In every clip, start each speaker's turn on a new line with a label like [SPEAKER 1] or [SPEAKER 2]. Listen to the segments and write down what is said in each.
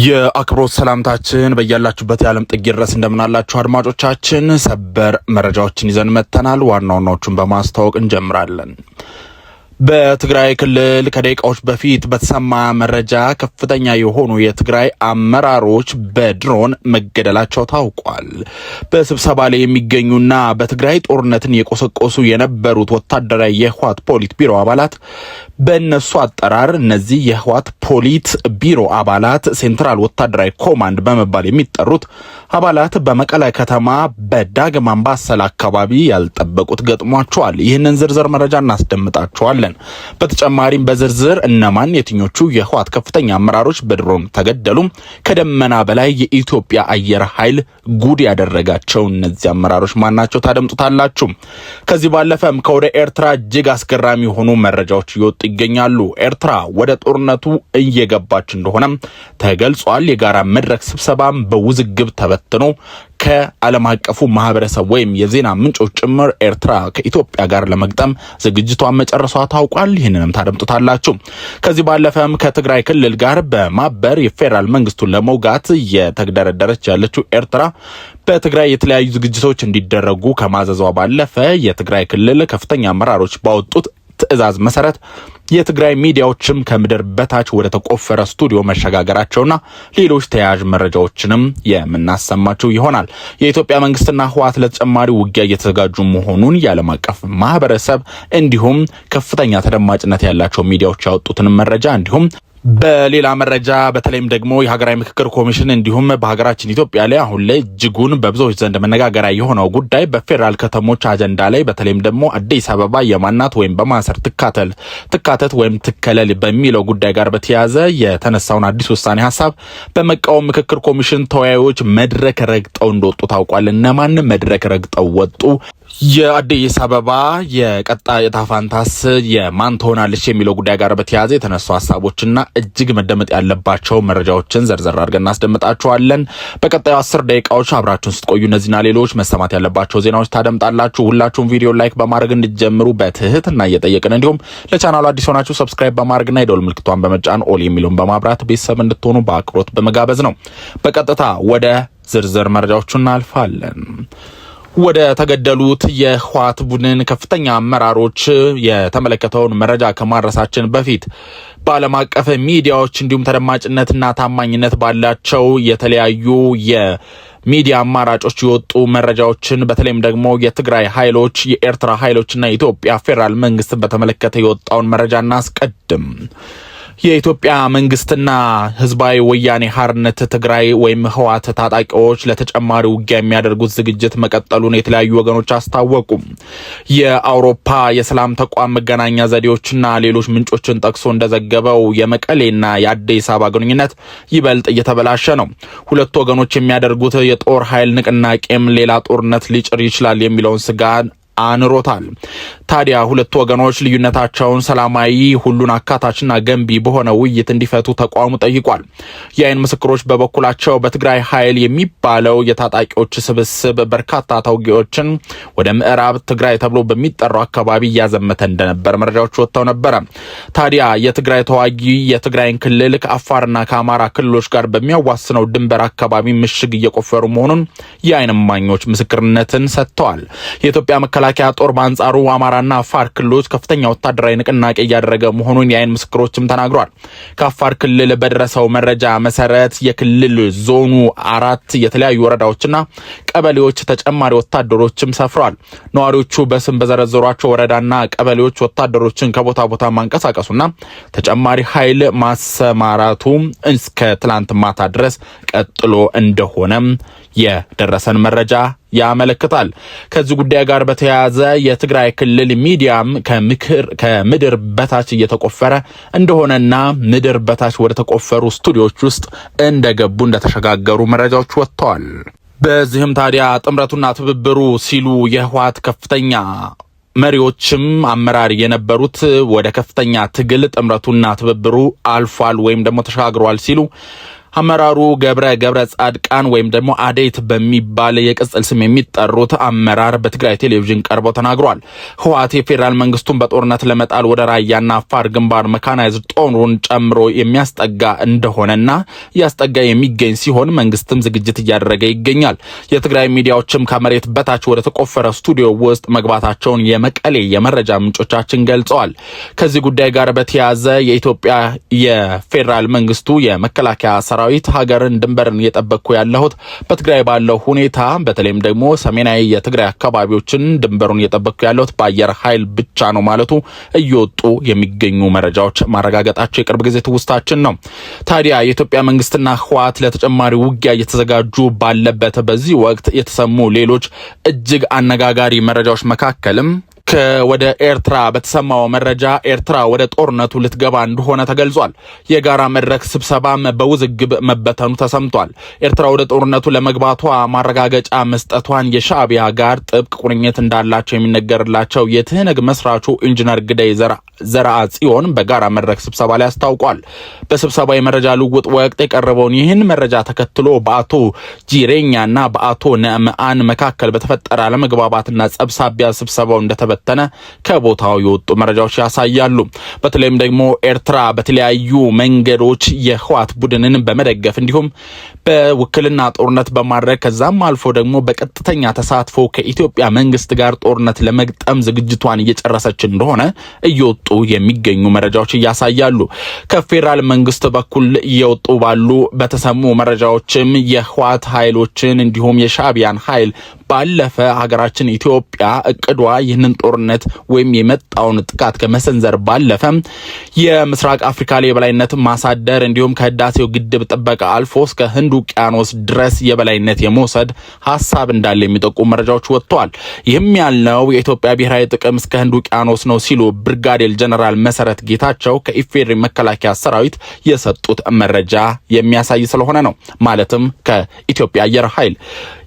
[SPEAKER 1] የአክብሮት ሰላምታችን በእያላችሁበት የዓለም ጥግ ድረስ እንደምናላችሁ አድማጮቻችን፣ ሰበር መረጃዎችን ይዘን መጥተናል። ዋና ዋናዎቹን በማስተዋወቅ እንጀምራለን። በትግራይ ክልል ከደቂቃዎች በፊት በተሰማ መረጃ ከፍተኛ የሆኑ የትግራይ አመራሮች በድሮን መገደላቸው ታውቋል። በስብሰባ ላይ የሚገኙና በትግራይ ጦርነትን የቆሰቆሱ የነበሩት ወታደራዊ የህወሓት ፖሊት ቢሮ አባላት በእነሱ አጠራር እነዚህ የህወሓት ፖሊት ቢሮ አባላት ሴንትራል ወታደራዊ ኮማንድ በመባል የሚጠሩት አባላት በመቀለ ከተማ በዳግም አምባሰል አካባቢ ያልጠበቁት ገጥሟቸዋል። ይህንን ዝርዝር መረጃ እናስደምጣቸዋለን። በተጨማሪም በዝርዝር እነማን የትኞቹ የህወሓት ከፍተኛ አመራሮች በድሮን ተገደሉ፣ ከደመና በላይ የኢትዮጵያ አየር ኃይል ጉድ ያደረጋቸው እነዚህ አመራሮች ማናቸው ታደምጡታላችሁ። ከዚህ ባለፈም ከወደ ኤርትራ እጅግ አስገራሚ የሆኑ መረጃዎች እየወጡ ይገኛሉ። ኤርትራ ወደ ጦርነቱ እየገባች እንደሆነ ተገልጿል። የጋራ መድረክ ስብሰባም በውዝግብ ተበትኖ ከዓለም አቀፉ ማህበረሰብ ወይም የዜና ምንጮች ጭምር ኤርትራ ከኢትዮጵያ ጋር ለመግጠም ዝግጅቷን መጨረሷ ታውቋል። ይህንንም ታደምጡታላችሁ። ከዚህ ባለፈም ከትግራይ ክልል ጋር በማበር የፌዴራል መንግስቱን ለመውጋት የተግደረደረች ያለችው ኤርትራ በትግራይ የተለያዩ ዝግጅቶች እንዲደረጉ ከማዘዟ ባለፈ የትግራይ ክልል ከፍተኛ አመራሮች ባወጡት ትዕዛዝ መሰረት የትግራይ ሚዲያዎችም ከምድር በታች ወደ ተቆፈረ ስቱዲዮ መሸጋገራቸውና ሌሎች ተያያዥ መረጃዎችንም የምናሰማችሁ ይሆናል። የኢትዮጵያ መንግስትና ህወሓት ለተጨማሪ ውጊያ እየተዘጋጁ መሆኑን የዓለም አቀፍ ማህበረሰብ እንዲሁም ከፍተኛ ተደማጭነት ያላቸው ሚዲያዎች ያወጡትን መረጃ እንዲሁም በሌላ መረጃ በተለይም ደግሞ የሀገራዊ ምክክር ኮሚሽን እንዲሁም በሀገራችን ኢትዮጵያ ላይ አሁን ላይ እጅጉን በብዙዎች ዘንድ መነጋገሪያ የሆነው ጉዳይ በፌዴራል ከተሞች አጀንዳ ላይ በተለይም ደግሞ አዲስ አበባ የማናት ወይም በማሰር ትካተት ወይም ትከለል በሚለው ጉዳይ ጋር በተያያዘ የተነሳውን አዲስ ውሳኔ ሀሳብ በመቃወም ምክክር ኮሚሽን ተወያዮች መድረክ ረግጠው እንደወጡ ታውቋል። እነማን መድረክ ረግጠው ወጡ? የአዲስ አበባ የቀጣይ ዕጣ ፈንታስ የማን ትሆናለች የሚለው ጉዳይ ጋር በተያያዘ የተነሱ ሀሳቦችና እጅግ መደመጥ ያለባቸው መረጃዎችን ዘርዘር አድርገን እናስደምጣችኋለን። በቀጣዩ 10 ደቂቃዎች አብራችሁን ስትቆዩ እነዚህና ሌሎች መሰማት ያለባቸው ዜናዎች ታደምጣላችሁ። ሁላችሁም ቪዲዮ ላይክ በማድረግ እንድትጀምሩ በትህትና እየጠየቅን እንዲሁም ለቻናሉ አዲስ ሆናችሁ ሰብስክራይብ በማድረግና የደወል ምልክቷን በመጫን ኦል የሚለውን በማብራት ቤተሰብ እንድትሆኑ በአክብሮት በመጋበዝ ነው። በቀጥታ ወደ ዝርዝር መረጃዎቹ እናልፋለን። ወደ ተገደሉት የህወሓት ቡድን ከፍተኛ አመራሮች የተመለከተውን መረጃ ከማድረሳችን በፊት በዓለም አቀፍ ሚዲያዎች እንዲሁም ተደማጭነትና ታማኝነት ባላቸው የተለያዩ የሚዲያ አማራጮች የወጡ መረጃዎችን በተለይም ደግሞ የትግራይ ኃይሎች፣ የኤርትራ ኃይሎችና የኢትዮጵያ ፌዴራል መንግስትን በተመለከተ የወጣውን መረጃ እናስቀድም። የኢትዮጵያ መንግስትና ህዝባዊ ወያኔ ሓርነት ትግራይ ወይም ህወሓት ታጣቂዎች ለተጨማሪ ውጊያ የሚያደርጉት ዝግጅት መቀጠሉን የተለያዩ ወገኖች አስታወቁ። የአውሮፓ የሰላም ተቋም መገናኛ ዘዴዎችና ሌሎች ምንጮችን ጠቅሶ እንደዘገበው የመቀሌና የአዲስ አበባ ግንኙነት ይበልጥ እየተበላሸ ነው። ሁለቱ ወገኖች የሚያደርጉት የጦር ኃይል ንቅናቄም ሌላ ጦርነት ሊጭር ይችላል የሚለውን ስጋት አንሮታል። ታዲያ ሁለቱ ወገኖች ልዩነታቸውን ሰላማዊ፣ ሁሉን አካታችና ገንቢ በሆነ ውይይት እንዲፈቱ ተቋሙ ጠይቋል። የአይን ምስክሮች በበኩላቸው በትግራይ ኃይል የሚባለው የታጣቂዎች ስብስብ በርካታ ተዋጊዎችን ወደ ምዕራብ ትግራይ ተብሎ በሚጠራው አካባቢ እያዘመተ እንደነበር መረጃዎች ወጥተው ነበረ። ታዲያ የትግራይ ተዋጊ የትግራይን ክልል ከአፋርና ከአማራ ክልሎች ጋር በሚያዋስነው ድንበር አካባቢ ምሽግ እየቆፈሩ መሆኑን የአይን እማኞች ምስክርነትን ሰጥተዋል። የኢትዮጵያ መከላከያ ጦር በአንጻሩ አማራና አፋር ክልሎች ከፍተኛ ወታደራዊ ንቅናቄ እያደረገ መሆኑን የአይን ምስክሮችም ተናግሯል። ከአፋር ክልል በደረሰው መረጃ መሰረት የክልል ዞኑ 4 የተለያዩ ወረዳዎችና ቀበሌዎች ተጨማሪ ወታደሮችም ሰፍረዋል። ነዋሪዎቹ በስም በዘረዘሯቸው ወረዳና ቀበሌዎች ወታደሮችን ከቦታ ቦታ ማንቀሳቀሱና ተጨማሪ ኃይል ማሰማራቱ እስከ ትላንት ማታ ድረስ ቀጥሎ እንደሆነም የደረሰን መረጃ ያመለክታል። ከዚህ ጉዳይ ጋር በተያያዘ የትግራይ ክልል ሚዲያም ከምድር በታች እየተቆፈረ እንደሆነና ምድር በታች ወደ ተቆፈሩ ስቱዲዮዎች ውስጥ እንደገቡ እንደተሸጋገሩ መረጃዎች ወጥተዋል። በዚህም ታዲያ ጥምረቱና ትብብሩ ሲሉ የህወሓት ከፍተኛ መሪዎችም አመራር የነበሩት ወደ ከፍተኛ ትግል ጥምረቱና ትብብሩ አልፏል ወይም ደግሞ ተሻግሯል ሲሉ አመራሩ ገብረ ጻድቃን ወይም ደግሞ አዴት በሚባል የቅጽል ስም የሚጠሩት አመራር በትግራይ ቴሌቪዥን ቀርበው ተናግሯል። ህወሓት የፌዴራል መንግስቱን በጦርነት ለመጣል ወደ ራያና አፋር ግንባር መካናይዝድ ጦሩን ጨምሮ የሚያስጠጋ እንደሆነና ያስጠጋ የሚገኝ ሲሆን መንግስትም ዝግጅት እያደረገ ይገኛል። የትግራይ ሚዲያዎችም ከመሬት በታች ወደ ተቆፈረ ስቱዲዮ ውስጥ መግባታቸውን የመቀሌ የመረጃ ምንጮቻችን ገልጸዋል። ከዚህ ጉዳይ ጋር በተያያዘ የኢትዮጵያ የፌዴራል መንግስቱ የመከላከያ ሰራዊት ሀገርን ድንበርን እየጠበቅኩ ያለሁት በትግራይ ባለው ሁኔታ በተለይም ደግሞ ሰሜናዊ የትግራይ አካባቢዎችን ድንበሩን እየጠበቅኩ ያለሁት በአየር ኃይል ብቻ ነው ማለቱ እየወጡ የሚገኙ መረጃዎች ማረጋገጣቸው የቅርብ ጊዜ ትውስታችን ነው። ታዲያ የኢትዮጵያ መንግስትና ህወሓት ለተጨማሪ ውጊያ እየተዘጋጁ ባለበት በዚህ ወቅት የተሰሙ ሌሎች እጅግ አነጋጋሪ መረጃዎች መካከልም ወደ ኤርትራ በተሰማው መረጃ ኤርትራ ወደ ጦርነቱ ልትገባ እንደሆነ ተገልጿል። የጋራ መድረክ ስብሰባም በውዝግብ መበተኑ ተሰምቷል። ኤርትራ ወደ ጦርነቱ ለመግባቷ ማረጋገጫ መስጠቷን የሻዕቢያ ጋር ጥብቅ ቁርኝት እንዳላቸው የሚነገርላቸው የትህነግ መስራቹ ኢንጂነር ግደይ ዘርአጽዮን በጋራ መድረክ ስብሰባ ላይ አስታውቋል። በስብሰባ የመረጃ ልውውጥ ወቅት የቀረበውን ይህን መረጃ ተከትሎ በአቶ ጂሬኛና በአቶ ነዕምአን መካከል በተፈጠረ አለመግባባትና ጸብ ሳቢያ ስብሰባው እንደተበተነ ከቦታው የወጡ መረጃዎች ያሳያሉ። በተለይም ደግሞ ኤርትራ በተለያዩ መንገዶች የህወሓት ቡድንን በመደገፍ እንዲሁም በውክልና ጦርነት በማድረግ ከዛም አልፎ ደግሞ በቀጥተኛ ተሳትፎ ከኢትዮጵያ መንግስት ጋር ጦርነት ለመግጠም ዝግጅቷን እየጨረሰች እንደሆነ እየወጡ የሚገኙ መረጃዎች ያሳያሉ። ከፌዴራል መንግስት በኩል እየወጡ ባሉ በተሰሙ መረጃዎችም የህወሓት ኃይሎችን እንዲሁም የሻዕቢያን ኃይል ባለፈ ሀገራችን ኢትዮጵያ እቅዷ ይህንን ጦርነት ወይም የመጣውን ጥቃት ከመሰንዘር ባለፈ የምስራቅ አፍሪካ ላይ የበላይነት ማሳደር እንዲሁም ከህዳሴው ግድብ ጥበቃ አልፎ እስከ ህንድ ውቅያኖስ ድረስ የበላይነት የመውሰድ ሐሳብ እንዳለ የሚጠቁሙ መረጃዎች ወጥተዋል። ይህም ያልነው የኢትዮጵያ ብሔራዊ ጥቅም እስከ ህንድ ውቅያኖስ ነው ሲሉ ብርጋዴር ጀነራል መሰረት ጌታቸው ከኢፌዴሪ መከላከያ ሰራዊት የሰጡት መረጃ የሚያሳይ ስለሆነ ነው። ማለትም ከኢትዮጵያ አየር ኃይል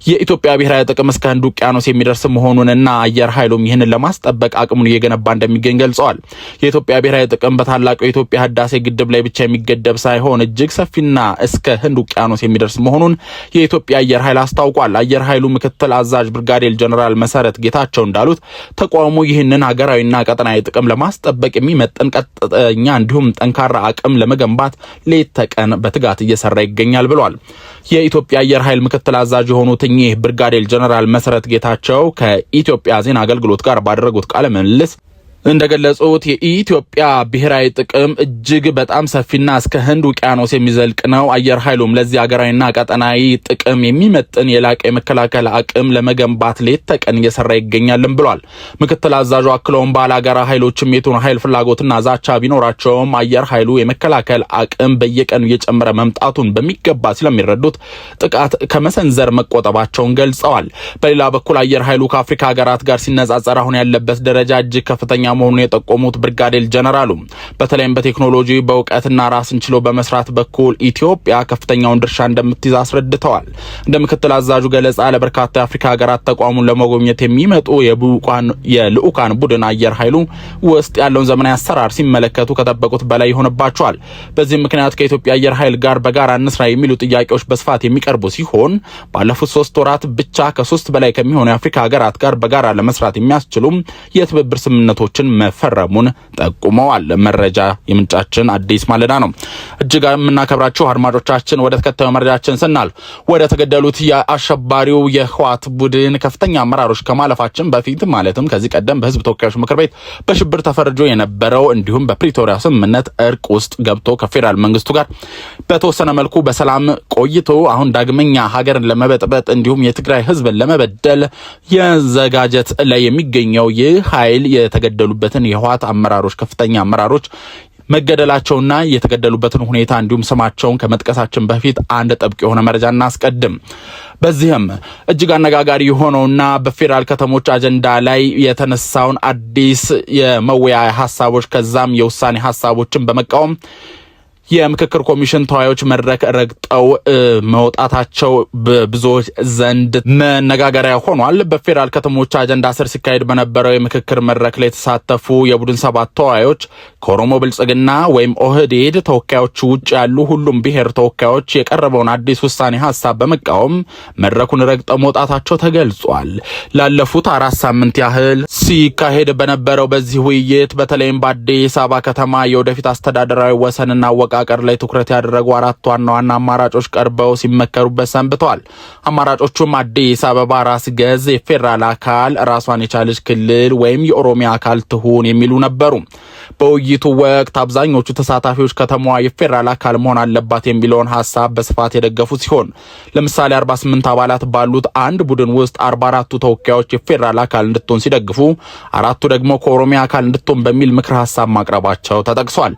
[SPEAKER 1] የኢትዮጵያ ብሔራዊ ጥቅም እስከ ህንድ ውቅያኖስ የሚደርስ መሆኑንና አየር ኃይሉም ይህንን ለማስጠበቅ አቅሙን እየገነባ እንደሚገኝ ገልጸዋል። የኢትዮጵያ ብሔራዊ ጥቅም በታላቁ የኢትዮጵያ ህዳሴ ግድብ ላይ ብቻ የሚገደብ ሳይሆን እጅግ ሰፊና እስከ ህንድ ውቅያኖስ የሚደርስ መሆኑን የኢትዮጵያ አየር ኃይል አስታውቋል። አየር ኃይሉ ምክትል አዛዥ ብርጋዴር ጀነራል መሰረት ጌታቸው እንዳሉት ተቋሙ ይህንን ሀገራዊና ቀጠናዊ ጥቅም ለማስጠበቅ የሚመጥን ቀጥተኛ እንዲሁም ጠንካራ አቅም ለመገንባት ሌት ተቀን በትጋት እየሰራ ይገኛል ብሏል። የኢትዮጵያ አየር ኃይል ምክትል አዛዥ የሆኑት እኚህ ብርጋዴር ጀነራል መሰረት ጌታቸው ከኢትዮጵያ ዜና አገልግሎት ጋር ባደረጉት ቃለ ምልልስ እንደገለጹት የኢትዮጵያ ብሔራዊ ጥቅም እጅግ በጣም ሰፊና እስከ ህንድ ውቅያኖስ የሚዘልቅ ነው። አየር ኃይሉም ለዚህ ሀገራዊና ቀጠናዊ ጥቅም የሚመጥን የላቀ የመከላከል አቅም ለመገንባት ሌት ተቀን እየሰራ ይገኛልም ብሏል። ምክትል አዛዡ አክለውም ባላጋራ ኃይሎችም የቱን ኃይል ፍላጎትና ዛቻ ቢኖራቸውም አየር ኃይሉ የመከላከል አቅም በየቀኑ እየጨመረ መምጣቱን በሚገባ ስለሚረዱት ጥቃት ከመሰንዘር መቆጠባቸውን ገልጸዋል። በሌላ በኩል አየር ኃይሉ ከአፍሪካ ሀገራት ጋር ሲነጻጸር አሁን ያለበት ደረጃ እጅግ ከፍተኛ መሆኑን የጠቆሙት ብርጋዴር ጀነራሉ በተለይም በቴክኖሎጂ በእውቀትና ራስን ችሎ በመስራት በኩል ኢትዮጵያ ከፍተኛውን ድርሻ እንደምትይዝ አስረድተዋል። እንደ ምክትል አዛዡ ገለጻ ለበርካታ የአፍሪካ ሀገራት ተቋሙን ለመጎብኘት የሚመጡ የልዑካን ቡድን አየር ኃይሉ ውስጥ ያለውን ዘመናዊ አሰራር ሲመለከቱ ከጠበቁት በላይ ይሆንባቸዋል። በዚህም ምክንያት ከኢትዮጵያ አየር ኃይል ጋር በጋራ እንስራ የሚሉ ጥያቄዎች በስፋት የሚቀርቡ ሲሆን ባለፉት 3 ወራት ብቻ ከ3 በላይ ከሚሆኑ የአፍሪካ ሀገራት ጋር በጋራ ለመስራት የሚያስችሉ የትብብር ስምምነቶች መፈረሙን ጠቁመዋል። መረጃ የምንጫችን አዲስ ማለዳ ነው። እጅግ የምናከብራችሁ አድማጮቻችን ወደ ተከታዩ መረጃችን ስናልፍ ወደ ተገደሉት የአሸባሪው የህወሓት ቡድን ከፍተኛ አመራሮች ከማለፋችን በፊት ማለትም ከዚህ ቀደም በህዝብ ተወካዮች ምክር ቤት በሽብር ተፈርጆ የነበረው እንዲሁም በፕሪቶሪያ ስምምነት እርቅ ውስጥ ገብቶ ከፌዴራል መንግስቱ ጋር በተወሰነ መልኩ በሰላም ቆይቶ አሁን ዳግመኛ ሀገርን ለመበጥበጥ እንዲሁም የትግራይ ህዝብን ለመበደል የዘጋጀት ላይ የሚገኘው ይህ ኃይል የተገደሉበትን የህወሓት አመራሮች ከፍተኛ አመራሮች መገደላቸውና የተገደሉበትን ሁኔታ እንዲሁም ስማቸውን ከመጥቀሳችን በፊት አንድ ጥብቅ የሆነ መረጃ እናስቀድም። በዚህም እጅግ አነጋጋሪ የሆነውና በፌዴራል ከተሞች አጀንዳ ላይ የተነሳውን አዲስ የመወያያ ሀሳቦች ከዛም የውሳኔ ሀሳቦችን በመቃወም የምክክር ኮሚሽን ተወያዮች መድረክ ረግጠው መውጣታቸው በብዙዎች ዘንድ መነጋገሪያ ሆኗል። በፌዴራል ከተሞች አጀንዳ ስር ሲካሄድ በነበረው የምክክር መድረክ ላይ የተሳተፉ የቡድን ሰባት ተወያዮች ከኦሮሞ ብልጽግና ወይም ኦህዴድ ተወካዮች ውጭ ያሉ ሁሉም ብሔር ተወካዮች የቀረበውን አዲስ ውሳኔ ሀሳብ በመቃወም መድረኩን ረግጠው መውጣታቸው ተገልጿል። ላለፉት 4 ሳምንት ያህል ሲካሄድ በነበረው በዚህ ውይይት በተለይም በአዲስ አበባ ከተማ የወደፊት አስተዳደራዊ ወሰንና አወቃቀር ላይ ትኩረት ያደረጉ 4 ዋና ዋና አማራጮች ቀርበው ሲመከሩበት ሰንብተዋል። አማራጮቹም አዲስ አበባ ራስ ገዝ የፌዴራል አካል፣ ራሷን የቻለች ክልል ወይም የኦሮሚያ አካል ትሁን የሚሉ ነበሩ። በውይይቱ ወቅት አብዛኞቹ ተሳታፊዎች ከተማዋ የፌዴራል አካል መሆን አለባት የሚለውን ሐሳብ በስፋት የደገፉ ሲሆን ለምሳሌ 48 አባላት ባሉት አንድ ቡድን ውስጥ 44ቱ ተወካዮች የፌዴራል አካል እንድትሆን ሲደግፉ 4ቱ ደግሞ ከኦሮሚያ አካል እንድትሆን በሚል ምክር ሐሳብ ማቅረባቸው ተጠቅሷል።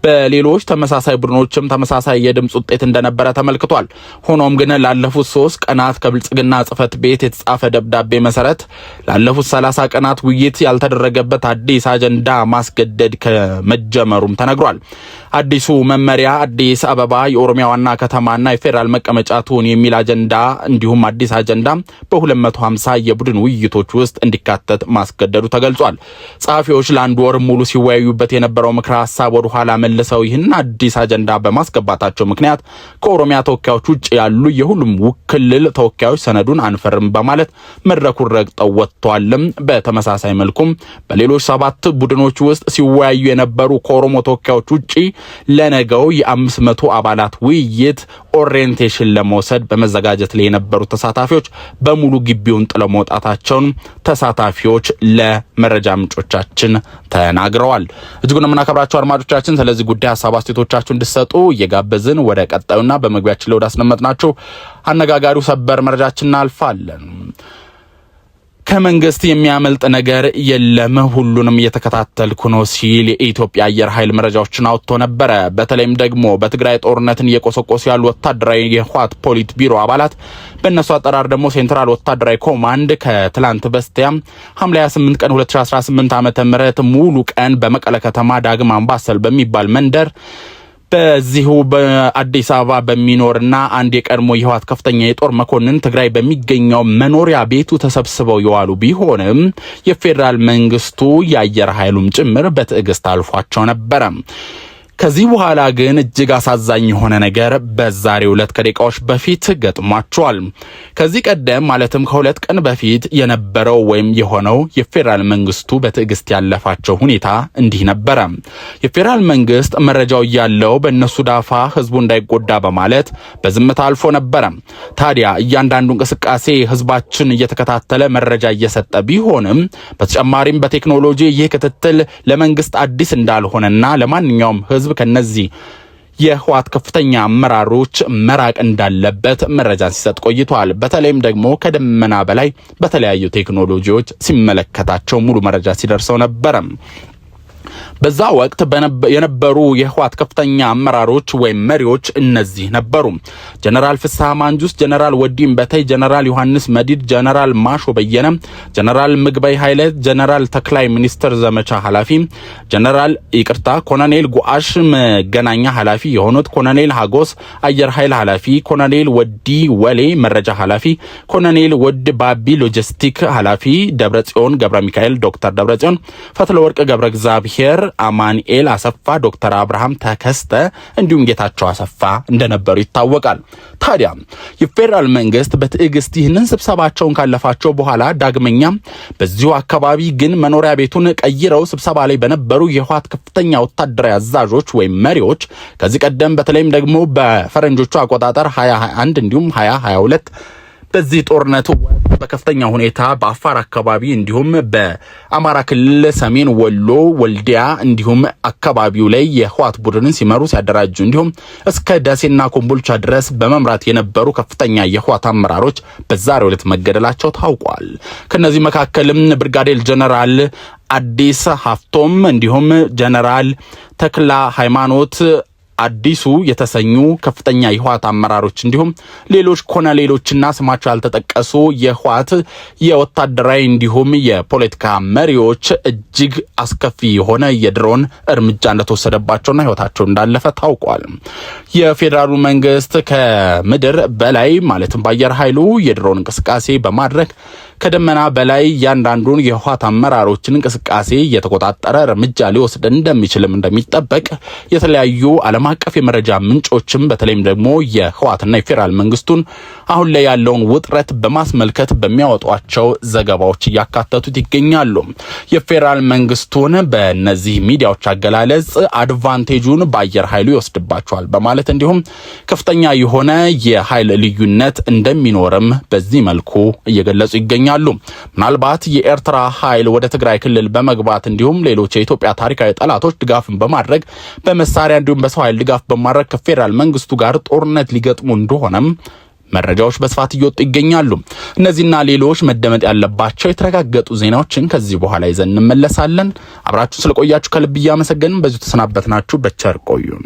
[SPEAKER 1] በሌሎች ተመሳሳይ ቡድኖችም ተመሳሳይ የድምጽ ውጤት እንደነበረ ተመልክቷል። ሆኖም ግን ላለፉት 3 ቀናት ከብልጽግና ጽሕፈት ቤት የተጻፈ ደብዳቤ መሰረት ላለፉት 30 ቀናት ውይይት ያልተደረገበት አዲስ አጀንዳ ማስገደድ ከመጀመሩም ተነግሯል። አዲሱ መመሪያ አዲስ አበባ የኦሮሚያ ዋና ከተማና የፌዴራል መቀመጫ ትሁን የሚል አጀንዳ እንዲሁም አዲስ አጀንዳ በ250 የቡድን ውይይቶች ውስጥ እንዲካተት ማስገደዱ ተገልጿል። ጸሐፊዎች ለአንድ ወር ሙሉ ሲወያዩበት የነበረው ምክረ ሐሳብ ወደ ኋላ መልሰው ይህን አዲስ አጀንዳ በማስገባታቸው ምክንያት ከኦሮሚያ ተወካዮች ውጭ ያሉ የሁሉም ክልል ተወካዮች ሰነዱን አንፈርም በማለት መድረኩን ረግጠው ወጥተዋል። በተመሳሳይ መልኩም በሌሎች 7 ቡድኖች ውስጥ ሲወያዩ የነበሩ ከኦሮሞ ተወካዮች ውጪ ለነገው የ500 አባላት ውይይት ኦሪየንቴሽን ለመውሰድ በመዘጋጀት ላይ የነበሩ ተሳታፊዎች በሙሉ ግቢውን ጥለው መውጣታቸውን ተሳታፊዎች ለመረጃ ምንጮቻችን ተናግረዋል። እጅጉን የምናከብራችሁ አድማጮቻችን ስለዚህ ጉዳይ ሐሳብ አስተያየቶቻችሁን እንድትሰጡ እየጋበዝን ወደ ቀጣዩና በመግቢያችን ላይ ወዳስነመጥናችሁ አነጋጋሪው ሰበር መረጃችን እናልፋለን። ከመንግስት የሚያመልጥ ነገር የለም፣ ሁሉንም እየተከታተልኩ ነው ሲል የኢትዮጵያ አየር ኃይል መረጃዎችን አውጥቶ ነበረ። በተለይም ደግሞ በትግራይ ጦርነትን እየቆሰቆሱ ያሉ ወታደራዊ የህወሓት ፖሊት ቢሮ አባላት በእነሱ አጠራር ደግሞ ሴንትራል ወታደራዊ ኮማንድ ከትላንት በስቲያ ሐምሌ 28 ቀን 2018 ዓ.ም ሙሉ ቀን በመቀለ ከተማ ዳግም አምባሰል በሚባል መንደር በዚሁ በአዲስ አበባ በሚኖርና አንድ የቀድሞ የህወሓት ከፍተኛ የጦር መኮንን ትግራይ በሚገኘው መኖሪያ ቤቱ ተሰብስበው የዋሉ ቢሆንም የፌዴራል መንግስቱ የአየር ኃይሉም ጭምር በትዕግስት አልፏቸው ነበረ። ከዚህ በኋላ ግን እጅግ አሳዛኝ የሆነ ነገር በዛሬው ዕለት ከደቂቃዎች በፊት ገጥሟቸዋል። ከዚህ ቀደም ማለትም ከ2 ቀን በፊት የነበረው ወይም የሆነው የፌዴራል መንግስቱ በትዕግስት ያለፋቸው ሁኔታ እንዲህ ነበረ። የፌዴራል መንግስት መረጃው ያለው በእነሱ ዳፋ ህዝቡ እንዳይጎዳ በማለት በዝምታ አልፎ ነበረ። ታዲያ እያንዳንዱ እንቅስቃሴ ህዝባችን እየተከታተለ መረጃ እየሰጠ ቢሆንም በተጨማሪም በቴክኖሎጂ ይህ ክትትል ለመንግስት አዲስ እንዳልሆነና ለማንኛውም ህዝብ ከነዚህ የህወሓት ከፍተኛ አመራሮች መራቅ እንዳለበት መረጃ ሲሰጥ ቆይቷል። በተለይም ደግሞ ከደመና በላይ በተለያዩ ቴክኖሎጂዎች ሲመለከታቸው ሙሉ መረጃ ሲደርሰው ነበር። በዛ ወቅት የነበሩ የህወሓት ከፍተኛ አመራሮች ወይም መሪዎች እነዚህ ነበሩ: ጀነራል ፍስሐ ማንጁስ፣ ጀነራል ወዲም በተይ፣ ጀነራል ዮሐንስ መዲድ፣ ጀነራል ማሾ በየነ፣ ጀነራል ምግበይ ኃይለ፣ ጀነራል ተክላይ ሚኒስትር ዘመቻ ኃላፊ፣ ኮሎኔል ጉአሽ መገናኛ ኃላፊ የሆኑት ኮሎኔል ሀጎስ አየር ኃይል ኃላፊ፣ ኮሎኔል ወዲ ወሌ መረጃ ኃላፊ፣ ኮሎኔል ወድ ባቢ ሎጂስቲክ ኃላፊ፣ ደብረጽዮን ገብረ ሚካኤል ዶክተር ደብረጽዮን፣ ፈትለወርቅ ገብረ እግዚአብሔር፣ አማኑኤል አሰፋ፣ ዶክተር አብርሃም ተከስተ እንዲሁም ጌታቸው አሰፋ እንደነበሩ ይታወቃል። ታዲያ የፌዴራል መንግስት በትዕግስት ይህንን ስብሰባቸውን ካለፋቸው በኋላ ዳግመኛ በዚሁ አካባቢ ግን መኖሪያ ቤቱን ቀይረው ስብሰባ ላይ በነበሩ የህወሓት ከፍተኛ ወታደራዊ አዛዦች ወይም መሪዎች ከዚህ ቀደም በተለይም ደግሞ በፈረንጆቹ አቆጣጠር 2021 እንዲሁም 2022 በዚህ ጦርነት በከፍተኛ ሁኔታ በአፋር አካባቢ እንዲሁም በአማራ ክልል ሰሜን ወሎ ወልዲያ እንዲሁም አካባቢው ላይ የህወሓት ቡድንን ሲመሩ ሲያደራጁ እንዲሁም እስከ ደሴና ኮምቦልቻ ድረስ በመምራት የነበሩ ከፍተኛ የህወሓት አመራሮች በዛሬው ዕለት መገደላቸው ታውቋል። ከነዚህ መካከልም ብርጋዴር ጀነራል አዲስ ሀፍቶም እንዲሁም ጀነራል ተክላ ሃይማኖት አዲሱ የተሰኙ ከፍተኛ የህወሓት አመራሮች እንዲሁም ሌሎች ኮሎኔሎችና ስማቸው ያልተጠቀሱ የህወሓት የወታደራዊ እንዲሁም የፖለቲካ መሪዎች እጅግ አስከፊ የሆነ የድሮን እርምጃ እንደተወሰደባቸውና ህይወታቸው እንዳለፈ ታውቋል። የፌዴራሉ መንግስት ከምድር በላይ ማለትም በአየር ኃይሉ የድሮን እንቅስቃሴ በማድረግ ከደመና በላይ ያንዳንዱን የህወሓት አመራሮችን እንቅስቃሴ እየተቆጣጠረ እርምጃ ሊወስድ እንደሚችልም እንደሚጠበቅ የተለያዩ ዓለም አቀፍ የመረጃ ምንጮችም በተለይም ደግሞ የህወሓትና የፌዴራል መንግስቱን አሁን ላይ ያለውን ውጥረት በማስመልከት በሚያወጧቸው ዘገባዎች እያካተቱት ይገኛሉ። የፌዴራል መንግስቱን በእነዚህ ሚዲያዎች አገላለጽ አድቫንቴጁን በአየር ኃይሉ ይወስድባቸዋል በማለት እንዲሁም ከፍተኛ የሆነ የኃይል ልዩነት እንደሚኖርም በዚህ መልኩ እየገለጹ ይገኛሉ። ምናልባት የኤርትራ ኃይል ወደ ትግራይ ክልል በመግባት እንዲሁም ሌሎች የኢትዮጵያ ታሪካዊ ጠላቶች ድጋፍን በማድረግ በመሳሪያ እንዲሁም በሰው ኃይል ድጋፍ በማድረግ ከፌዴራል መንግስቱ ጋር ጦርነት ሊገጥሙ እንደሆነም መረጃዎች በስፋት እየወጡ ይገኛሉ። እነዚህና ሌሎች መደመጥ ያለባቸው የተረጋገጡ ዜናዎችን ከዚህ በኋላ ይዘን እንመለሳለን። አብራችሁ ስለቆያችሁ ከልብ እያመሰገንን በዚሁ ተሰናበትናችሁ። በቸር ቆዩን።